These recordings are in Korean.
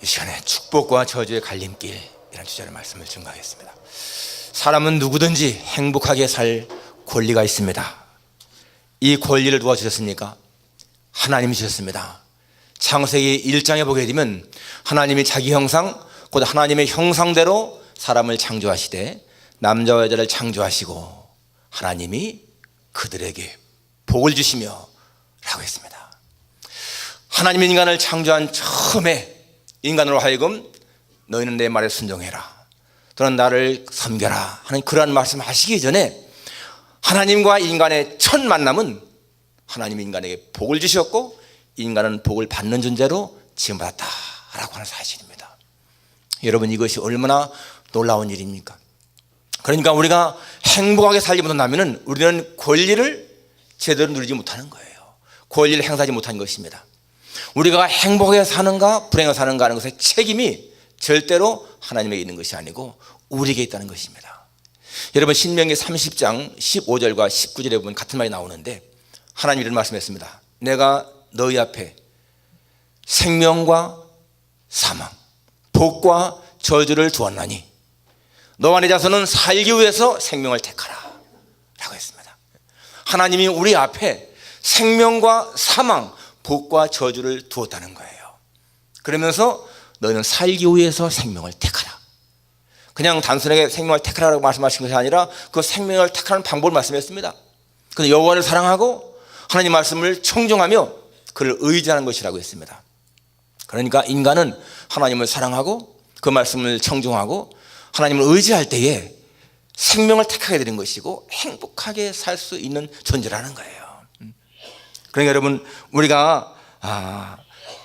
이 시간에 축복과 저주의 갈림길이라는 주제로 말씀을 증거하겠습니다. 사람은 누구든지 행복하게 살 권리가 있습니다. 이 권리를 누가 주셨습니까? 하나님이 주셨습니다. 창세기 1장에 보게 되면 하나님이 자기 형상, 곧 하나님의 형상대로 사람을 창조하시되 남자와 여자를 창조하시고 하나님이 그들에게 복을 주시며 라고 했습니다. 하나님이 인간을 창조한 처음에 인간으로 하여금 너희는 내 말에 순종해라, 또는 나를 섬겨라 하는 그러한 말씀을 하시기 전에 하나님과 인간의 첫 만남은 하나님이 인간에게 복을 주셨고 인간은 복을 받는 존재로 지음받았다라고 하는 사실입니다. 여러분, 이것이 얼마나 놀라운 일입니까? 그러니까 우리가 행복하게 살지 못한다면 우리는 권리를 제대로 누리지 못하는 거예요. 권리를 행사하지 못한 것입니다. 우리가 행복하게 사는가 불행하게 사는가 하는 것의 책임이 절대로 하나님에게 있는 것이 아니고 우리에게 있다는 것입니다. 여러분, 신명기 30장 15절과 19절에 보면 같은 말이 나오는데 하나님이 이런 말씀했습니다. 내가 너희 앞에 생명과 사망, 복과 저주를 두었나니 너와 내 자손은 살기 위해서 생명을 택하라 라고 했습니다. 하나님이 우리 앞에 생명과 사망, 복과 저주를 두었다는 거예요. 그러면서 너희는 살기 위해서 생명을 택하라. 그냥 단순하게 생명을 택하라고 말씀하신 것이 아니라 그 생명을 택하는 방법을 말씀했습니다. 그래서 여호와를 사랑하고 하나님 말씀을 청종하며 그를 의지하는 것이라고 했습니다. 그러니까 인간은 하나님을 사랑하고 그 말씀을 청종하고 하나님을 의지할 때에 생명을 택하게 되는 것이고 행복하게 살 수 있는 존재라는 거예요. 그러니까 여러분, 우리가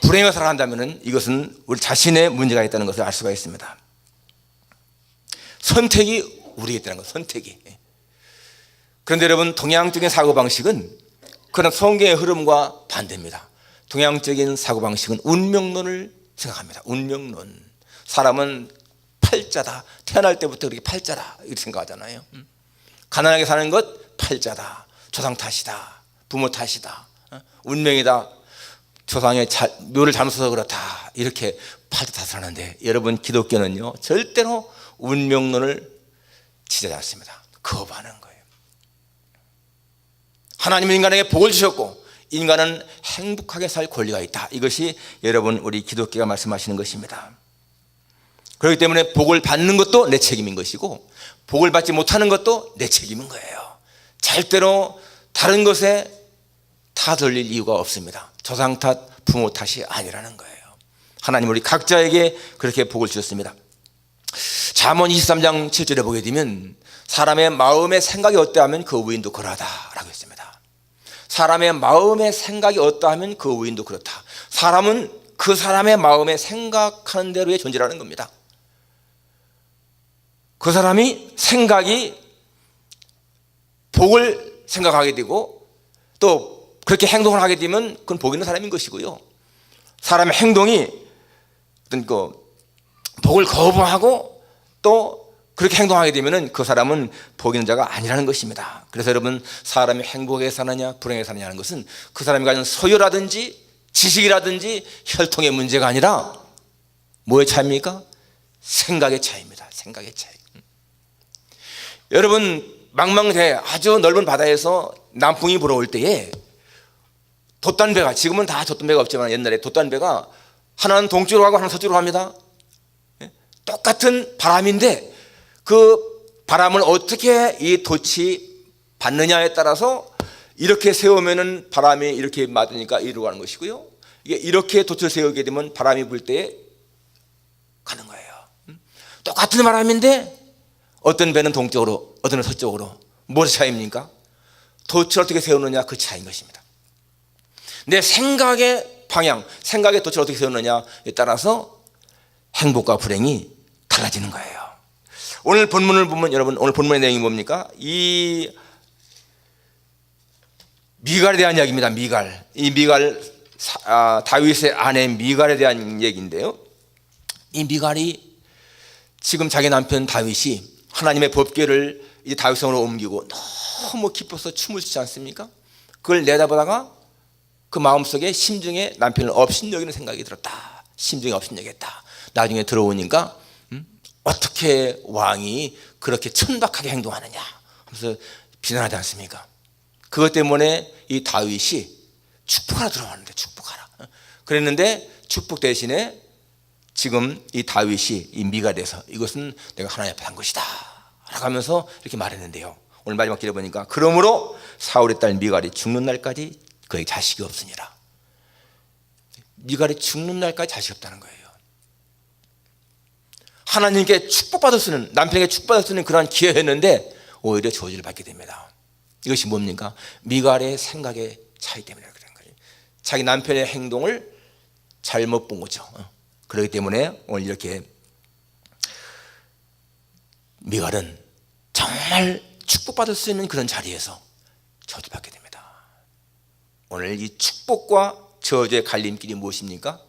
불행하게 살아간다면 이것은 우리 자신의 문제가 있다는 것을 알 수가 있습니다. 선택이 우리에게 있다는 것, 선택이. 그런데 여러분, 동양적인 사고방식은 그런 성경의 흐름과 반대입니다. 동양적인 사고방식은 운명론을 생각합니다. 운명론. 사람은 팔자다. 태어날 때부터 그렇게 팔자다 이렇게 생각하잖아요. 가난하게 사는 것 팔자다. 조상 탓이다. 부모 탓이다. 운명이다. 조상의 묘를 잘못 써서 그렇다. 이렇게 팔자 탓을 하는데 여러분, 기독교는요 절대로 운명론을 지지하지 않습니다. 거부하는 거예요. 하나님은 인간에게 복을 주셨고 인간은 행복하게 살 권리가 있다. 이것이 여러분 우리 기독교가 말씀하시는 것입니다. 그렇기 때문에 복을 받는 것도 내 책임인 것이고 복을 받지 못하는 것도 내 책임인 거예요. 절대로 다른 것에 다 돌릴 이유가 없습니다. 조상 탓, 부모 탓이 아니라는 거예요. 하나님 우리 각자에게 그렇게 복을 주셨습니다. 잠언 23장 7절에 보게 되면 사람의 마음의 생각이 어떠하면 그 위인도 그러하다라고 했습니다. 사람의 마음의 생각이 어떠하면 그 위인도 그렇다. 사람은 그 사람의 마음에 생각하는 대로의 존재라는 겁니다. 그 사람이 생각이 복을 생각하게 되고 또 그렇게 행동을 하게 되면 그건 복 있는 사람인 것이고요. 사람의 행동이 어떤 복을 거부하고 또 그렇게 행동하게 되면 그 사람은 복 있는 자가 아니라는 것입니다. 그래서 여러분, 사람이 행복하게 사느냐 불행하게 사느냐 하는 것은 그 사람이 가진 소유라든지 지식이라든지 혈통의 문제가 아니라 뭐의 차이입니까? 생각의 차이입니다. 생각의 차이. 여러분, 망망대해 아주 넓은 바다에서 남풍이 불어올 때에 돛단배가, 지금은 다 돛단배가 없지만 옛날에 돛단배가 하나는 동쪽으로 가고 하나는 서쪽으로 갑니다. 똑같은 바람인데 그 바람을 어떻게 이 돛이 받느냐에 따라서 이렇게 세우면은 바람이 이렇게 맞으니까 이리로 가는 것이고요. 이게 이렇게 돛을 세우게 되면 바람이 불 때에 가는 거예요. 똑같은 바람인데 어떤 배는 동쪽으로, 어떤 배는 서쪽으로. 무엇의 차이입니까? 돛을 어떻게 세우느냐, 그 차이인 것입니다. 내 생각의 방향, 생각의 돛을 어떻게 세우느냐에 따라서 행복과 불행이 달라지는 거예요. 오늘 본문을 보면 여러분, 오늘 본문의 내용이 뭡니까? 이 미갈에 대한 이야기입니다. 미갈. 이 미갈, 다윗의 아내 미갈에 대한 얘기인데요. 이 미갈이 지금 자기 남편 다윗이 하나님의 법궤를 이제 다윗성으로 옮기고 너무 기뻐서 춤을 추지 않습니까? 그걸 내다보다가 그 마음속에 심중에 남편을 업신여기는 생각이 들었다. 심중에 업신여겼다. 나중에 들어오니까 어떻게 왕이 그렇게 천박하게 행동하느냐 하면서 비난하지 않습니까? 그것 때문에 이 다윗이 축복하라 들어왔는데, 축복하라 그랬는데, 축복 대신에 지금 이 다윗이 이 미갈에서 이것은 내가 하나님 앞에 한 것이다 라고 하면서 이렇게 말했는데요, 오늘 마지막 길에 보니까 그러므로 사울의 딸 미갈이 죽는 날까지 그에게 자식이 없으니라. 미갈이 죽는 날까지 자식이 없다는 거예요. 하나님께 축복받을 수 있는, 남편에게 축복받을 수 있는 그러한 기회였는데 오히려 저주를 받게 됩니다. 이것이 뭡니까? 미갈의 생각의 차이 때문에 그런 거예요. 자기 남편의 행동을 잘못 본 거죠. 그렇기 때문에 오늘 이렇게 미갈은 정말 축복받을 수 있는 그런 자리에서 저주받게 됩니다. 오늘 이 축복과 저주의 갈림길이 무엇입니까?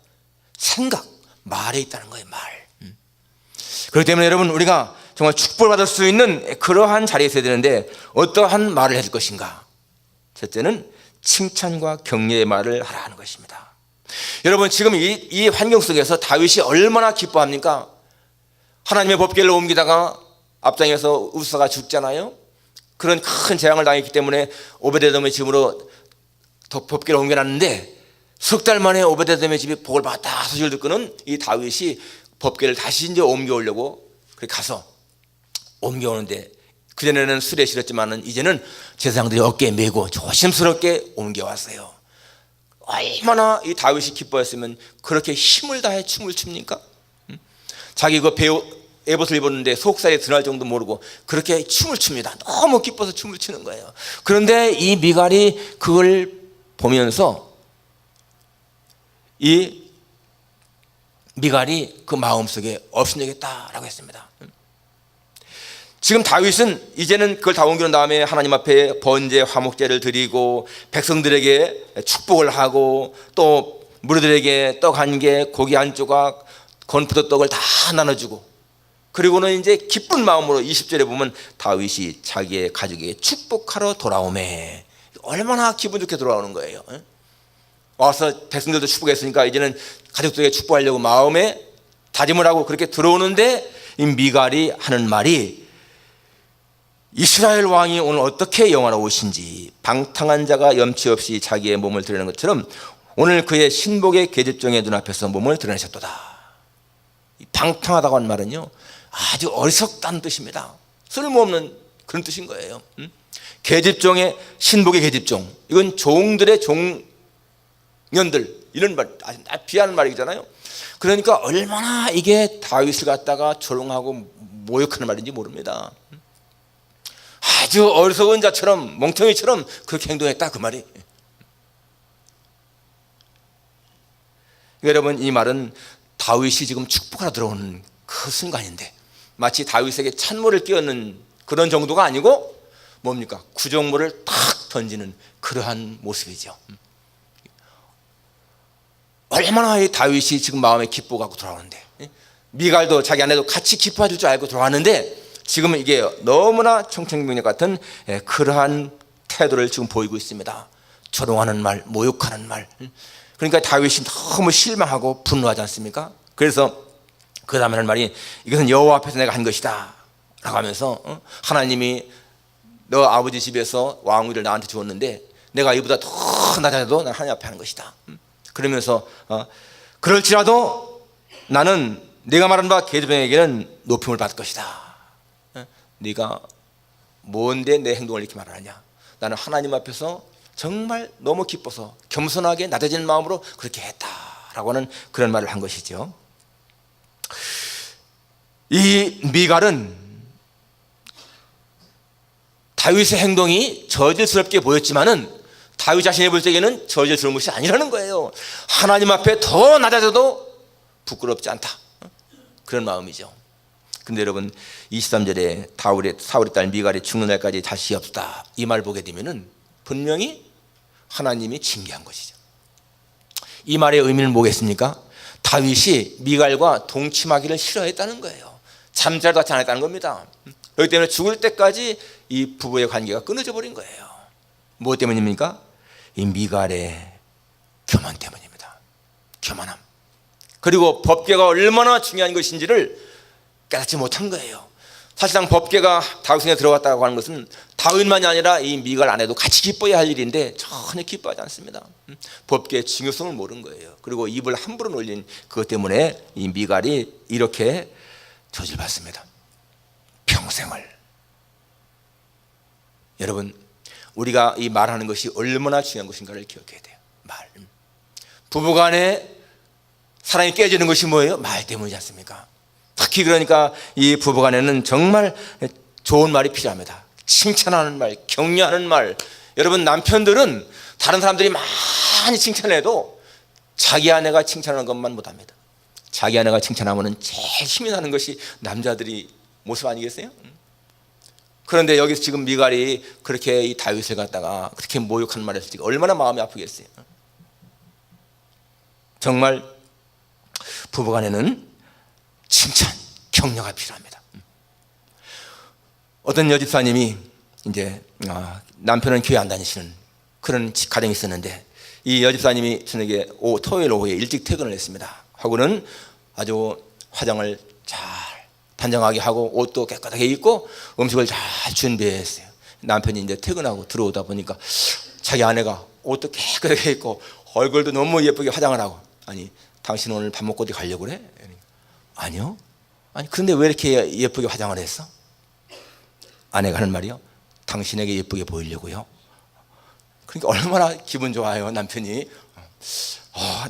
생각, 말에 있다는 거예요. 말. 그렇기 때문에 여러분, 우리가 정말 축복을 받을 수 있는 그러한 자리에 있어야 되는데 어떠한 말을 해줄 것인가? 첫째는 칭찬과 격려의 말을 하라 하는 것입니다. 여러분, 지금 이 환경 속에서 다윗이 얼마나 기뻐합니까? 하나님의 법궤를 옮기다가 앞장에서 우사가 죽잖아요. 그런 큰 재앙을 당했기 때문에 오베데돔의 집으로 법궤를 옮겨놨는데 석 달 만에 오베데돔의 집이 복을 받았다 소식을 듣고는 이 다윗이 법궤를 다시 이제 옮겨오려고 가서 옮겨오는데, 그전에는 술에 실었지만은 이제는 제사장들이 어깨에 메고 조심스럽게 옮겨왔어요. 얼마나 이 다윗이 기뻐했으면 그렇게 힘을 다해 춤을 춥니까? 자기 그 배우 에봇을 입었는데 속살이 드날 정도 모르고 그렇게 춤을 춥니다. 너무 기뻐서 춤을 추는 거예요. 그런데 이 미갈이 그걸 보면서 이 미갈이 그 마음속에 업신여겼다라고 했습니다. 지금 다윗은 이제는 그걸 다 옮겨놓은 다음에 하나님 앞에 번제 화목제를 드리고 백성들에게 축복을 하고 또 무리들에게 떡 한 개, 고기 한 조각, 건포도 떡을 다 나눠주고, 그리고는 이제 기쁜 마음으로 20절에 보면 다윗이 자기의 가족에게 축복하러 돌아오매. 얼마나 기분 좋게 돌아오는 거예요. 와서 백성들도 축복했으니까 이제는 가족들에게 축복하려고 마음에 다짐을 하고 그렇게 들어오는데, 이 미갈이 하는 말이 이스라엘 왕이 오늘 어떻게 영화로우신지, 방탕한 자가 염치 없이 자기의 몸을 드러내는 것처럼 오늘 그의 신복의 계집종의 눈앞에서 몸을 드러내셨도다. 방탕하다고 하는 말은요, 아주 어리석다는 뜻입니다. 쓸모없는 그런 뜻인 거예요. 계집종의, 신복의 계집종, 이건 종들의 종년들, 이런 말, 아주 비하는 말이잖아요. 그러니까 얼마나 이게 다윗을 갖다가 조롱하고 모욕하는 말인지 모릅니다. 아주 어리석은 자처럼, 멍청이처럼 그렇게 행동했다, 그 말이. 여러분, 이 말은 다윗이 지금 축복하러 들어오는 그 순간인데 마치 다윗에게 찬물을 끼얹는 그런 정도가 아니고 뭡니까? 구정물을 탁 던지는 그러한 모습이죠. 얼마나 이 다윗이 지금 마음에 기뻐하고 돌아오는데, 미갈도 자기 아내도 같이 기뻐해 줄 줄 알고 돌아왔는데 지금 이게 너무나 청천벽력 같은 그러한 태도를 지금 보이고 있습니다. 조롱하는 말, 모욕하는 말. 그러니까 다윗이 너무 실망하고 분노하지 않습니까? 그래서 그 다음에 하는 말이 이것은 여호와 앞에서 내가 한 것이다 라고 하면서, 하나님이 너 아버지 집에서 왕위를 나한테 주었는데 내가 이보다 더 낮아도 난 하나님 앞에 하는 것이다. 그러면서 그럴지라도 나는 네가 말한 바 계집종에게는 높임을 받을 것이다. 네가 뭔데 내 행동을 이렇게 말하느냐? 나는 하나님 앞에서 정말 너무 기뻐서 겸손하게 낮아지는 마음으로 그렇게 했다라고 하는 그런 말을 한 것이죠. 이 미갈은 다윗의 행동이 저질스럽게 보였지만은 다윗 자신이 볼 때에는 저질스러운 것이 아니라는 거예요. 하나님 앞에 더 낮아져도 부끄럽지 않다, 그런 마음이죠. 근데 여러분, 23절에 사울의 딸 미갈이 죽는 날까지 자식이 없다, 이 말 보게 되면은 분명히 하나님이 징계한 것이죠. 이 말의 의미는 뭐겠습니까? 다윗이 미갈과 동침하기를 싫어했다는 거예요. 잠자리도 같이 안 했다는 겁니다. 그렇기 때문에 죽을 때까지 이 부부의 관계가 끊어져 버린 거예요. 무엇 때문입니까? 이 미갈의 교만 때문입니다. 교만함. 그리고 법궤가 얼마나 중요한 것인지를 깨닫지 못한 거예요. 사실상 법궤가 다윗성에 들어갔다고 하는 것은 다윗만이 아니라 이 미갈 아내도 같이 기뻐해야 할 일인데 전혀 기뻐하지 않습니다. 법궤의 중요성을 모르는 거예요. 그리고 입을 함부로 놀린 그것 때문에 이 미갈이 이렇게 저질받습니다. 평생을. 여러분, 우리가 이 말하는 것이 얼마나 중요한 것인가를 기억해야 돼요. 말. 부부간에 사랑이 깨지는 것이 뭐예요? 말 때문이지 않습니까? 특히 그러니까 이 부부간에는 정말 좋은 말이 필요합니다. 칭찬하는 말, 격려하는 말. 여러분, 남편들은 다른 사람들이 많이 칭찬해도 자기 아내가 칭찬하는 것만 못합니다. 자기 아내가 칭찬하면 제일 힘이 나는 것이 남자들이 모습 아니겠어요? 그런데 여기서 지금 미갈이 그렇게 이 다윗을 갖다가 그렇게 모욕하는 말을 했을 때 얼마나 마음이 아프겠어요? 정말 부부간에는 칭찬, 격려가 필요합니다. 어떤 여집사님이 이제 남편은 교회 안 다니시는 그런 가정이 있었는데 이 여집사님이 저녁에 토요일 오후에 일찍 퇴근을 했습니다. 하고는 아주 화장을 잘 단정하게 하고 옷도 깨끗하게 입고 음식을 잘 준비했어요. 남편이 이제 퇴근하고 들어오다 보니까 자기 아내가 옷도 깨끗하게 입고 얼굴도 너무 예쁘게 화장을 하고, 아니 당신 오늘 밥 먹고 어디 가려고 그래? 아니요. 아니 근데 왜 이렇게 예쁘게 화장을 했어? 아내가 하는 말이요, 당신에게 예쁘게 보이려고요. 그러니까 얼마나 기분 좋아요. 남편이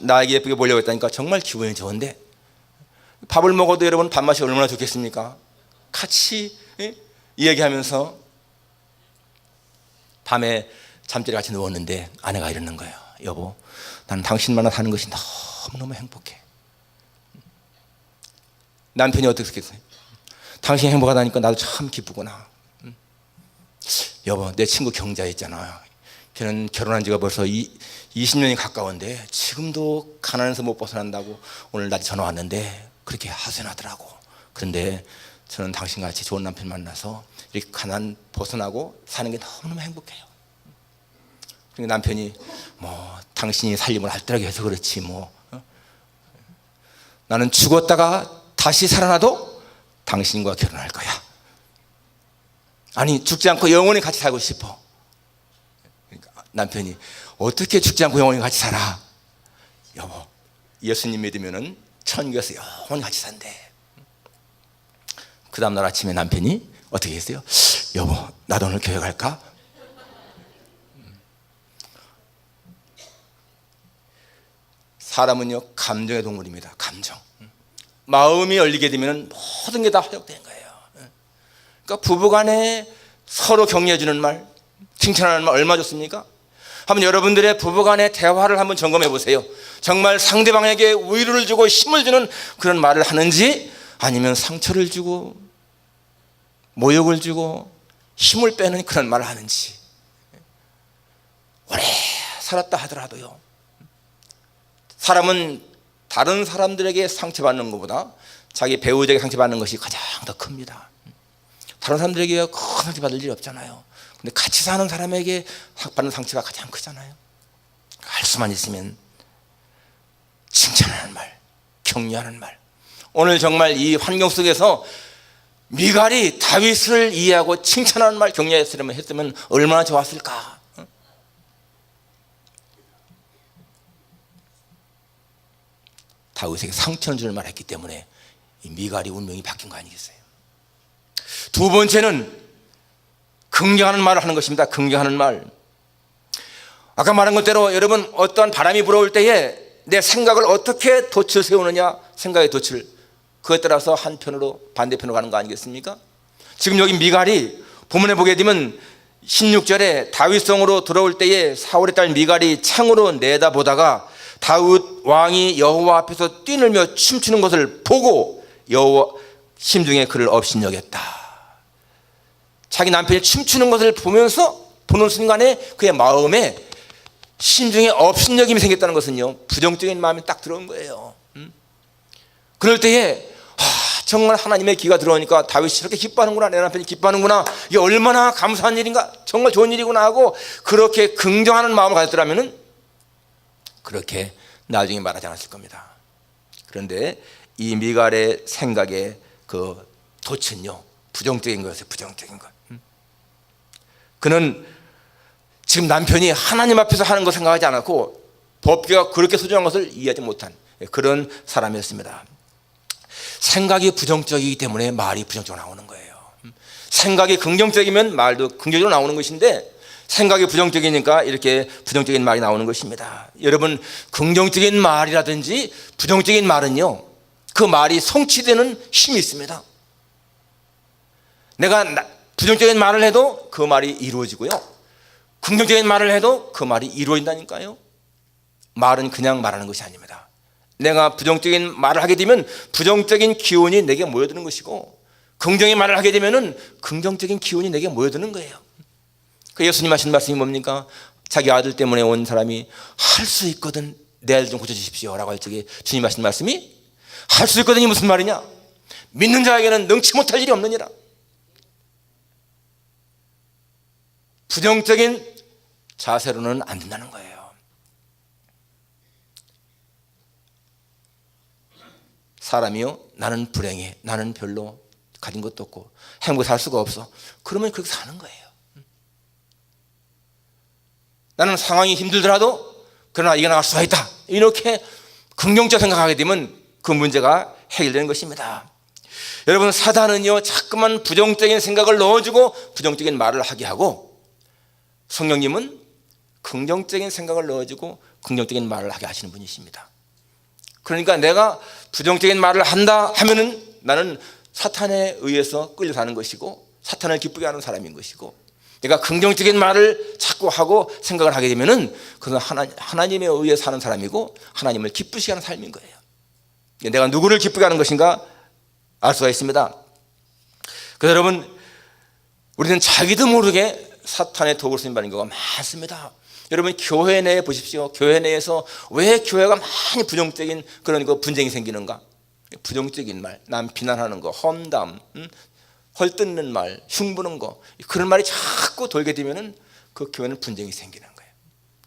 나에게 예쁘게 보이려고 했다니까 정말 기분이 좋은데, 밥을 먹어도 여러분 밥맛이 얼마나 좋겠습니까? 같이 이야기하면서 밤에 잠자리 같이 누웠는데 아내가 이러는 거예요. 여보, 나는 당신만나 사는 것이 너무너무 행복해. 남편이 어떻게 생각했어요? 당신이 행복하다니까 나도 참 기쁘구나. 여보, 내 친구 경자 있잖아. 걔는 결혼한 지가 벌써 20년이 가까운데 지금도 가난해서 못 벗어난다고 오늘 낮에 전화 왔는데 그렇게 하소연하더라고. 그런데 저는 당신같이 좋은 남편 만나서 이렇게 가난 벗어나고 사는 게 너무너무 행복해요. 그러니까 남편이 당신이 살림을 알뜰하게 해서 그렇지 나는 죽었다가 다시 살아나도 당신과 결혼할 거야. 아니 죽지 않고 영원히 같이 살고 싶어. 그러니까 남편이 어떻게 죽지 않고 영원히 같이 살아? 여보, 예수님 믿으면은 천국에서 영원히 같이 산대. 그 다음날 아침에 남편이 어떻게 했어요? 여보, 나도 오늘 교회 갈까? 사람은요 감정의 동물입니다. 감정. 마음이 열리게 되면 모든 게 다 허용되는 거예요. 그러니까 부부간에 서로 격려해주는 말, 칭찬하는 말 얼마나 좋습니까? 한번 여러분들의 부부간의 대화를 한번 점검해 보세요. 정말 상대방에게 위로를 주고 힘을 주는 그런 말을 하는지, 아니면 상처를 주고 모욕을 주고 힘을 빼는 그런 말을 하는지. 오래 살았다 하더라도요, 사람은 다른 사람들에게 상처받는 것보다 자기 배우자에게 상처받는 것이 가장 더 큽니다. 다른 사람들에게 큰 상처받을 일이 없잖아요. 근데 같이 사는 사람에게 받는 상처가 가장 크잖아요. 할 수만 있으면 칭찬하는 말, 격려하는 말. 오늘 정말 이 환경 속에서 미갈이 다윗을 이해하고 칭찬하는 말, 격려했으면 얼마나 좋았을까. 다윗에게 상처를 주는 말을 했기 때문에 이 미갈이 운명이 바뀐 거 아니겠어요? 두 번째는 긍정하는 말을 하는 것입니다. 긍정하는 말. 아까 말한 것대로 여러분, 어떠한 바람이 불어올 때에 내 생각을 어떻게 돛을 세우느냐, 생각의 돛을, 그것에 따라서 한편으로 반대편으로 가는 거 아니겠습니까? 지금 여기 미갈이 본문에 보게 되면 16절에 다윗성으로 들어올 때에 사울의 딸 미갈이 창으로 내다보다가 다윗 왕이 여호와 앞에서 뛰놀며 춤추는 것을 보고 여호와 심중에 그를 업신여겼다. 자기 남편이 춤추는 것을 보면서 보는 순간에 그의 마음에 심중에 업신여김이 생겼다는 것은요, 부정적인 마음이 딱 들어온 거예요. 그럴 때에 정말 하나님의 기가 들어오니까 다윗이 이렇게 기뻐하는구나, 내 남편이 기뻐하는구나, 이게 얼마나 감사한 일인가, 정말 좋은 일이구나 하고 그렇게 긍정하는 마음을 가졌더라면 그렇게 나중에 말하지 않았을 겁니다. 그런데 이 미갈의 생각의 그 돛은요, 부정적인 거였어요. 부정적인 것. 그는 지금 남편이 하나님 앞에서 하는 거 생각하지 않았고 법궤가 그렇게 소중한 것을 이해하지 못한 그런 사람이었습니다. 생각이 부정적이기 때문에 말이 부정적으로 나오는 거예요. 생각이 긍정적이면 말도 긍정적으로 나오는 것인데 생각이 부정적이니까 이렇게 부정적인 말이 나오는 것입니다. 여러분, 긍정적인 말이라든지 부정적인 말은요, 그 말이 성취되는 힘이 있습니다. 내가 부정적인 말을 해도 그 말이 이루어지고요, 긍정적인 말을 해도 그 말이 이루어진다니까요. 말은 그냥 말하는 것이 아닙니다. 내가 부정적인 말을 하게 되면 부정적인 기운이 내게 모여드는 것이고, 긍정의 말을 하게 되면 긍정적인 기운이 내게 모여드는 거예요. 그 예수님 하신 말씀이 뭡니까? 자기 아들 때문에 온 사람이 할 수 있거든 내 아들 좀 고쳐주십시오 라고 할 적에 주님 하신 말씀이 할 수 있거든이 무슨 말이냐? 믿는 자에게는 능치 못할 일이 없느니라. 부정적인 자세로는 안 된다는 거예요. 사람이요, 나는 불행해, 나는 별로 가진 것도 없고 행복히 살 수가 없어. 그러면 그렇게 사는 거예요. 나는 상황이 힘들더라도 그러나 이겨나갈 수가 있다, 이렇게 긍정적으로 생각하게 되면 그 문제가 해결되는 것입니다. 여러분, 사단은요 자꾸만 부정적인 생각을 넣어주고 부정적인 말을 하게 하고, 성령님은 긍정적인 생각을 넣어주고 긍정적인 말을 하게 하시는 분이십니다. 그러니까 내가 부정적인 말을 한다 하면은 나는 사탄에 의해서 끌려 사는 것이고 사탄을 기쁘게 하는 사람인 것이고, 내가 긍정적인 말을 자꾸 하고 생각을 하게 되면은 그건 하나님에 의해 사는 사람이고 하나님을 기쁘시게 하는 삶인 거예요. 내가 누구를 기쁘게 하는 것인가 알 수가 있습니다. 그래서 여러분, 우리는 자기도 모르게 사탄의 도구로 쓰임받는 경우가 많습니다. 여러분, 교회 내에 보십시오. 교회 내에서 왜 교회가 많이 부정적인 그런 분쟁이 생기는가? 부정적인 말, 남 비난하는 거, 험담, 헐뜯는 말, 흉보는 거, 그런 말이 자꾸 돌게 되면은 그 교회는 분쟁이 생기는 거예요.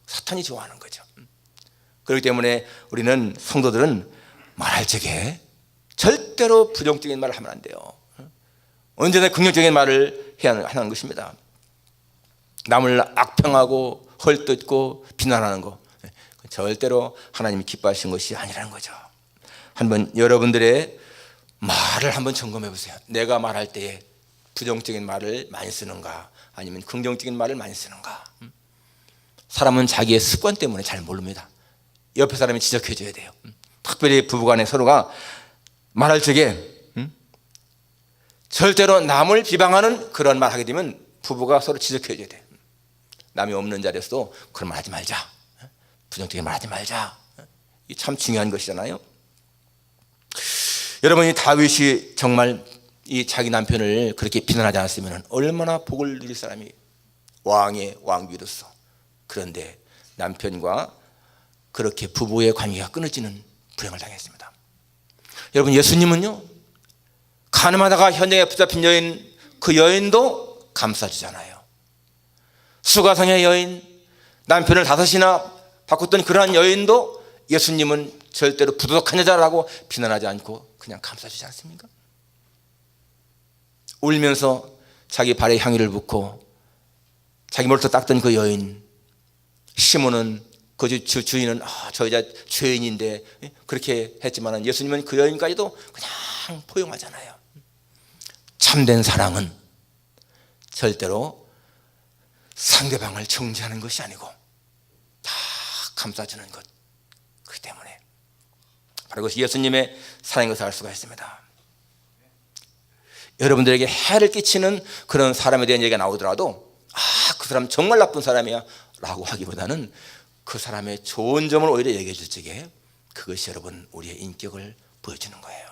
사탄이 좋아하는 거죠. 그렇기 때문에 우리는 성도들은 말할 적에 절대로 부정적인 말을 하면 안 돼요. 언제나 긍정적인 말을 해야 하는 것입니다. 남을 악평하고 헐뜯고 비난하는 거, 절대로 하나님이 기뻐하시는 것이 아니라는 거죠. 한번 여러분들의 말을 한번 점검해 보세요. 내가 말할 때에 부정적인 말을 많이 쓰는가 아니면 긍정적인 말을 많이 쓰는가. 사람은 자기의 습관 때문에 잘 모릅니다. 옆에 사람이 지적해 줘야 돼요. 특별히 부부간에 서로가 말할 적에 절대로 남을 비방하는 그런 말 하게 되면 부부가 서로 지적해 줘야 돼요. 남이 없는 자리에서도 그런 말 하지 말자, 부정적인 말 하지 말자. 이게 참 중요한 것이잖아요. 여러분, 이 다윗이 정말 이 자기 남편을 그렇게 비난하지 않았으면 얼마나 복을 누릴 사람이 왕의 왕비로서. 그런데 남편과 그렇게 부부의 관계가 끊어지는 불행을 당했습니다. 여러분, 예수님은요 가늠하다가 현장에 붙잡힌 여인, 그 여인도 감싸주잖아요. 수가성의 여인, 남편을 5이나 바꿨던 그러한 여인도 예수님은 절대로 부도덕한 여자라고 비난하지 않고 그냥 감싸주지 않습니까? 울면서 자기 발에 향유를 붓고 자기 머리부터 닦던 그 여인, 시몬은 그 주인은 저 여자 죄인인데 그렇게 했지만 예수님은 그 여인까지도 그냥 포용하잖아요. 참된 사랑은 절대로 상대방을 정죄하는 것이 아니고 다 감싸주는 것. 그렇기 때문에 바로 그것이 예수님의 사랑인 것을 알 수가 있습니다. 여러분들에게 해를 끼치는 그런 사람에 대한 얘기가 나오더라도 그 사람 정말 나쁜 사람이야 라고 하기보다는 그 사람의 좋은 점을 오히려 얘기해 줄 적에 그것이 여러분 우리의 인격을 보여주는 거예요.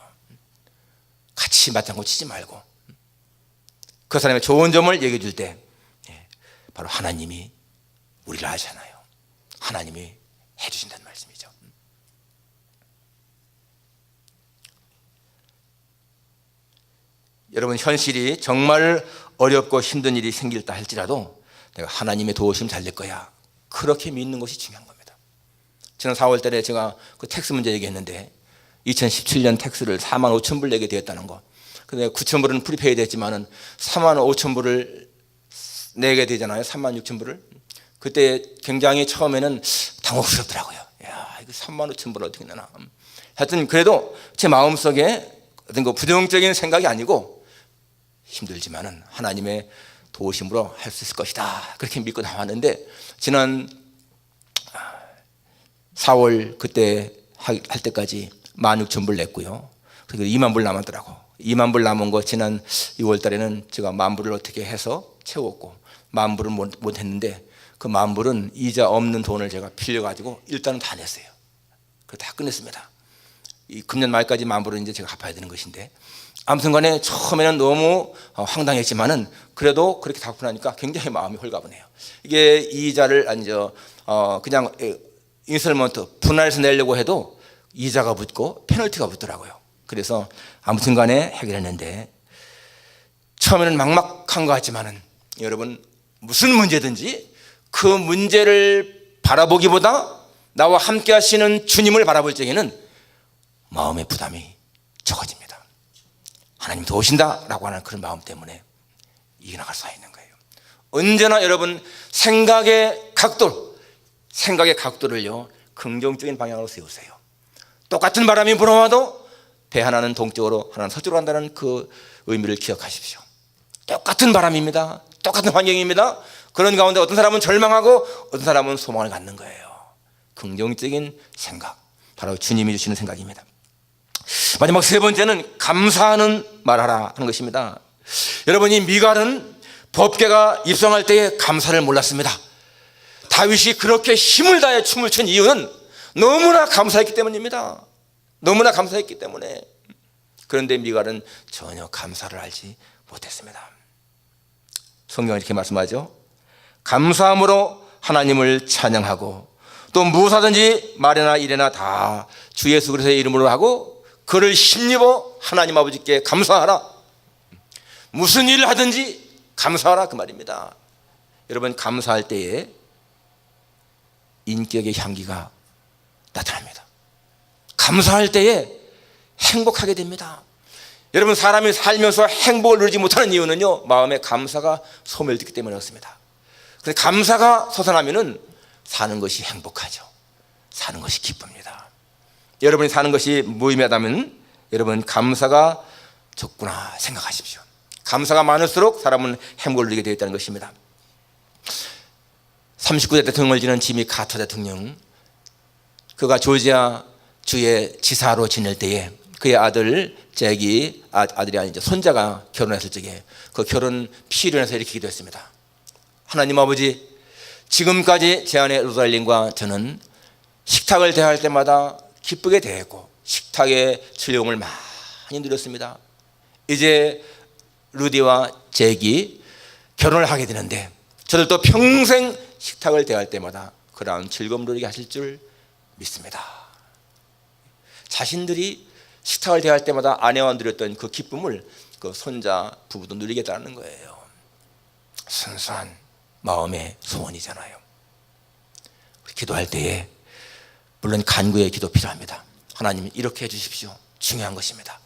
같이 맞장구 치지 말고 그 사람의 좋은 점을 얘기해 줄 때 바로 하나님이 우리를 아시잖아요. 하나님이 해주신다는 말씀이죠. 여러분, 현실이 정말 어렵고 힘든 일이 생길다 할지라도 내가 하나님의 도우심 잘 될 거야, 그렇게 믿는 것이 중요한 겁니다. 지난 4월 달에 제가 그 텍스 문제 얘기했는데 2017년 텍스를 4만 5천 불 내게 되었다는 거. 근데 9천 불은 프리페이드 했지만은 4만 5천 불을 내게 되잖아요. 3만 6천 불을. 그때 굉장히 처음에는 당혹스럽더라고요. 야, 이거 3만 5천 불 어떻게 내나. 하여튼 그래도 제 마음속에 어떤 그 부정적인 생각이 아니고 힘들지만은 하나님의 도우심으로 할 수 있을 것이다. 그렇게 믿고 나왔는데 지난 4월 그때 할 때까지 16,000불 냈고요. 그리고 2만 불 남았더라고. 2만 불 남은 거 지난 6월 달에는 제가 10,000불을 어떻게 해서 채웠고 10,000불은 못 했는데 그 10,000불은 이자 없는 돈을 제가 빌려가지고 일단은 다 냈어요. 그래서 다 끝냈습니다. 이 금년 말까지 10,000불은 이제 제가 갚아야 되는 것인데 아무튼 간에 처음에는 너무 황당했지만은 그래도 그렇게 갚고 나니까 굉장히 마음이 홀가분해요. 이게 이자를 그냥 인스톨먼트 분할해서 내려고 해도 이자가 붙고 페널티가 붙더라고요. 그래서 아무튼 간에 해결했는데 처음에는 막막한 것 같지만은 여러분 무슨 문제든지 그 문제를 바라보기보다 나와 함께 하시는 주님을 바라볼 적에는 마음의 부담이 적어집니다. 하나님 도우신다라고 하는 그런 마음 때문에 이겨나갈 수 있는 거예요. 언제나 여러분 생각의 각도를요 긍정적인 방향으로 세우세요. 똑같은 바람이 불어와도 배 하나는 동쪽으로 하나는 서쪽으로 간다는 그 의미를 기억하십시오. 똑같은 바람입니다. 똑같은 환경입니다. 그런 가운데 어떤 사람은 절망하고 어떤 사람은 소망을 갖는 거예요. 긍정적인 생각, 바로 주님이 주시는 생각입니다. 마지막 세 번째는 감사하는 말하라 하는 것입니다. 여러분, 이 미갈은 법궤가 입성할 때에 감사를 몰랐습니다. 다윗이 그렇게 힘을 다해 춤을 춘 이유는 너무나 감사했기 때문입니다. 너무나 감사했기 때문에. 그런데 미갈은 전혀 감사를 알지 못했습니다. 성경은 이렇게 말씀하죠. 감사함으로 하나님을 찬양하고 또 무엇하든지 말이나 일이나 다 주 예수 그리스도의 이름으로 하고 그를 힘입어 하나님 아버지께 감사하라. 무슨 일을 하든지 감사하라 그 말입니다. 여러분, 감사할 때에 인격의 향기가 나타납니다. 감사할 때에 행복하게 됩니다. 여러분, 사람이 살면서 행복을 누리지 못하는 이유는요 마음에 감사가 소멸됐기 때문에 그렇습니다. 그래서 감사가 솟아나면은 사는 것이 행복하죠. 사는 것이 기쁩니다. 여러분이 사는 것이 무의미하다면 여러분 감사가 적구나 생각하십시오. 감사가 많을수록 사람은 행복을 누리게 되어 있다는 것입니다. 39대 대통령을 지낸 지미 카터 대통령, 그가 조지아 주의 지사로 지낼 때에 그의 아들 잭이 아들이 아니죠 손자가 결혼했을 적에 그 결혼 피로인해서 이렇게 기도했습니다. 하나님 아버지, 지금까지 제 아내 루달린과 저는 식탁을 대할 때마다 기쁘게 대했고 식탁의 즐거움을 많이 누렸습니다. 이제 루디와 잭이 결혼을 하게 되는데 저들도 평생 식탁을 대할 때마다 그러한 즐거움 누리게 하실 줄 믿습니다. 자신들이 식탁을 대할 때마다 아내와 누렸던 그 기쁨을 그 손자 부부도 누리겠다는 거예요. 순수한 마음의 소원이잖아요. 기도할 때에 물론 간구의 기도 필요합니다. 하나님 이렇게 해주십시오. 중요한 것입니다.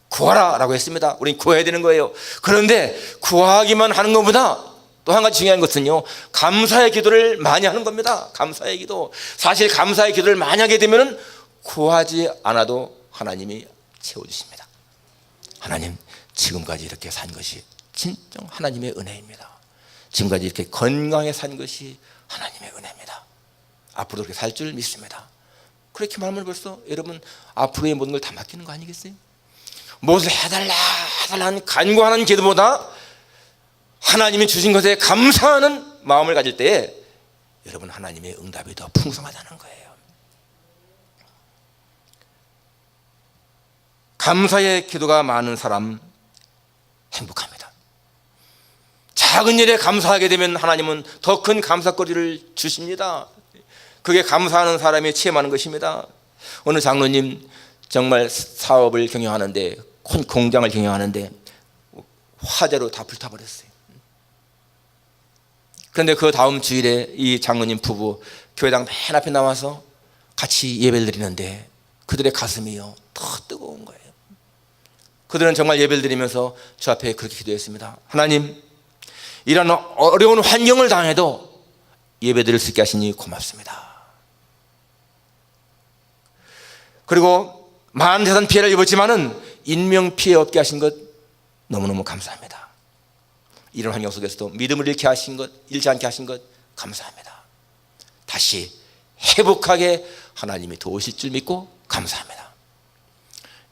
구하라 라고 했습니다. 우린 구해야 되는 거예요. 그런데 구하기만 하는 것보다 또 한 가지 중요한 것은요 감사의 기도를 많이 하는 겁니다. 감사의 기도. 사실 감사의 기도를 많이 하게 되면 구하지 않아도 하나님이 채워주십니다. 하나님, 지금까지 이렇게 산 것이 진정 하나님의 은혜입니다. 지금까지 이렇게 건강하게 산 것이 하나님의 은혜입니다. 앞으로도 그렇게 살 줄 믿습니다. 그렇게 말하면 벌써 여러분 앞으로의 모든 걸 다 맡기는 거 아니겠어요? 무엇을 해달라는 간구하는 기도보다 하나님이 주신 것에 감사하는 마음을 가질 때에 여러분 하나님의 응답이 더 풍성하다는 거예요. 감사의 기도가 많은 사람 행복합니다. 작은 일에 감사하게 되면 하나님은 더 큰 감사거리를 주십니다. 그게 감사하는 사람이 체험하는 것입니다. 어느 장로님 정말 사업을 경영하는데 공장을 경영하는데 화재로 다 불타버렸어요. 그런데 그 다음 주일에 이 장로님 부부 교회당 맨 앞에 나와서 같이 예배를 드리는데 그들의 가슴이요 더 뜨거운 거예요. 그들은 정말 예배를 드리면서 주 앞에 그렇게 기도했습니다. 하나님, 이런 어려운 환경을 당해도 예배 드릴 수 있게 하시니 고맙습니다. 그리고 많은 재산 피해를 입었지만은 인명 피해 없게 하신 것 너무너무 감사합니다. 이런 환경 속에서도 믿음을 잃지 않게 하신 것 감사합니다. 다시 회복하게 하나님이 도우실 줄 믿고 감사합니다.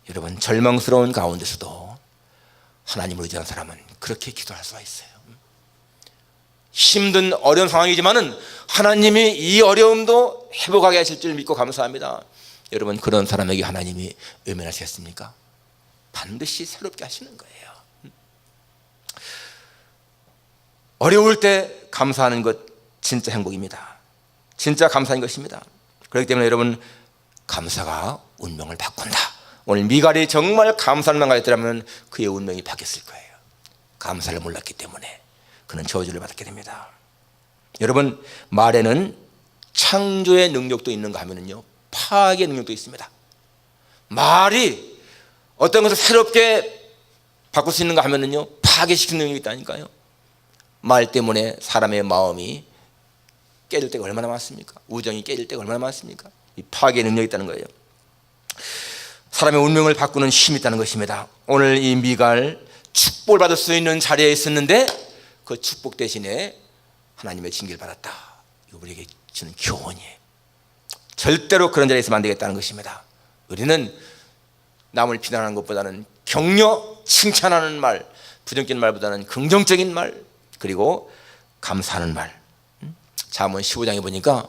여러분, 절망스러운 가운데서도 하나님을 의지하는 사람은 그렇게 기도할 수가 있어요. 힘든 어려운 상황이지만은 하나님이 이 어려움도 회복하게 하실 줄 믿고 감사합니다. 여러분, 그런 사람에게 하나님이 외면하시겠습니까? 반드시 새롭게 하시는 거예요. 어려울 때 감사하는 것 진짜 행복입니다. 진짜 감사한 것입니다. 그렇기 때문에 여러분, 감사가 운명을 바꾼다. 오늘 미갈이 정말 감사를 가졌더라면 그의 운명이 바뀌었을 거예요. 감사를 몰랐기 때문에 그는 저주를 받게 됩니다. 여러분, 말에는 창조의 능력도 있는가 하면요, 파악의 능력도 있습니다. 말이 어떤 것을 새롭게 바꿀 수 있는가 하면요, 파괴시키는 능력이 있다니까요. 말 때문에 사람의 마음이 깨질 때가 얼마나 많습니까? 우정이 깨질 때가 얼마나 많습니까? 이 파괴의 능력이 있다는 거예요. 사람의 운명을 바꾸는 힘이 있다는 것입니다. 오늘 이 미갈 축복을 받을 수 있는 자리에 있었는데 그 축복 대신에 하나님의 징계를 받았다. 이거 우리에게 주는 교훈이에요. 절대로 그런 자리에 있으면 안 되겠다는 것입니다. 우리는 남을 비난하는 것보다는 격려, 칭찬하는 말, 부정적인 말보다는 긍정적인 말, 그리고 감사하는 말. 잠언 15장에 보니까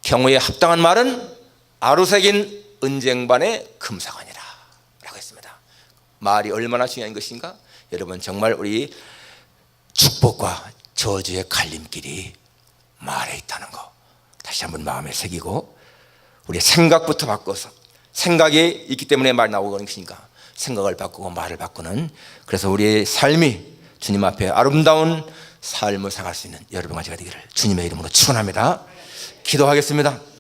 경우에 합당한 말은 아루새긴 은쟁반의 금사관이라 라고 했습니다. 말이 얼마나 중요한 것인가? 여러분, 정말 우리 축복과 저주의 갈림길이 말에 있다는 거 다시 한번 마음에 새기고, 우리의 생각부터 바꿔서, 생각이 있기 때문에 말이 나오는 것이니까 생각을 바꾸고 말을 바꾸는, 그래서 우리의 삶이 주님 앞에 아름다운 삶을 살아갈 수 있는 여러분 가지가 되기를 주님의 이름으로 축원합니다. 기도하겠습니다.